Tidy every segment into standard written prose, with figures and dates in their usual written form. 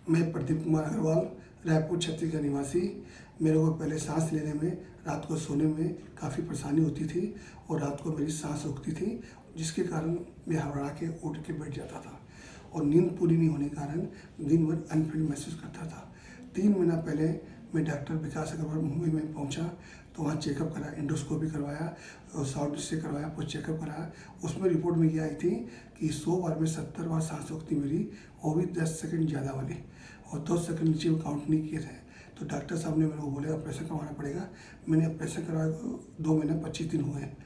मैं प्रदीप कुमार अग्रवाल, रायपुर छत्तीसगढ़ निवासी। मेरे को पहले सांस लेने में, रात को सोने में काफ़ी परेशानी होती थी और रात को मेरी सांस रुकती थी, जिसके कारण मैं घबरा के उठ के बैठ जाता था और नींद पूरी नहीं होने के कारण दिन भर अनफिट महसूस करता था। 3 महीना पहले मैं डॉक्टर विकास अग्रवाल मुंबई में पहुंचा, तो वहाँ चेकअप कराया, एंडोस्कोपी करवाया और साउंड से करवाया, कुछ चेकअप कराया। उसमें रिपोर्ट में ये आई थी कि 100 बार में 70 बार सांस रुकती मेरी, वो भी 10 सेकंड ज़्यादा वाली, और 10 सेकंड नीचे वो काउंट नहीं किए थे। तो डॉक्टर साहब ने मेरे को बोले ऑपरेशन करवाना पड़ेगा। मैंने ऑपरेशन करवाया 2 महीने 25 दिन हुए हैं।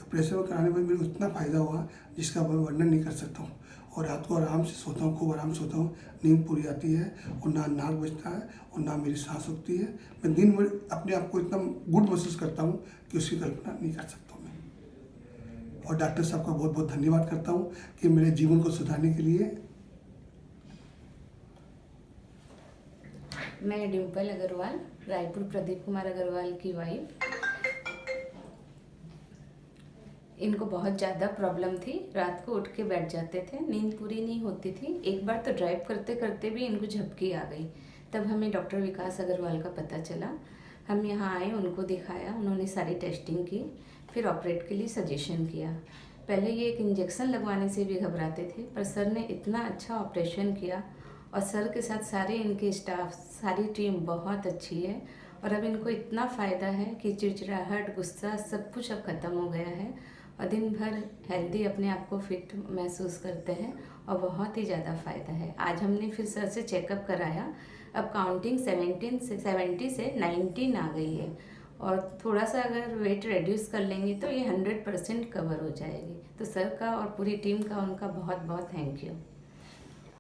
ऑपरेशन कराने में मेरे को इतना फ़ायदा हुआ जिसका मैं वर्णन नहीं कर सकता हूँ। और रात को आराम से सोता हूँ, खूब आराम से सोता हूँ, नींद पूरी आती है और ना नाक बजता है और ना मेरी सांस रुकती है। मैं दिन भर अपने आप को इतना गुड महसूस करता हूँ कि उसकी कल्पना नहीं कर सकता हूँ मैं। और डॉक्टर साहब का बहुत बहुत धन्यवाद करता हूँ कि मेरे जीवन को सुधारने के लिए। मैं डिम्पल अग्रवाल, रायपुर प्रदीप कुमार अग्रवाल की वाइफ। इनको बहुत ज़्यादा प्रॉब्लम थी, रात को उठ के बैठ जाते थे, नींद पूरी नहीं होती थी। एक बार तो ड्राइव करते करते भी इनको झपकी आ गई। तब हमें डॉक्टर विकास अग्रवाल का पता चला। हम यहाँ आए, उनको दिखाया, उन्होंने सारी टेस्टिंग की, फिर ऑपरेट के लिए सजेशन किया। पहले ये एक इंजेक्शन लगवाने से भी घबराते थे, पर सर ने इतना अच्छा ऑपरेशन किया और सर के साथ सारे इनके स्टाफ, सारी टीम बहुत अच्छी है और अब इनको इतना फ़ायदा है कि चिड़चिड़ाहट, गुस्सा सब कुछ अब ख़त्म हो गया है और दिन भर हेल्दी, अपने आप को फिट महसूस करते हैं और बहुत ही ज़्यादा फ़ायदा है। आज हमने फिर सर से चेकअप कराया, अब काउंटिंग 70 से 19 आ गई है और थोड़ा सा अगर वेट रिड्यूस कर लेंगे तो ये 100% कवर हो जाएगी। तो सर का और पूरी टीम का उनका बहुत बहुत थैंक यू।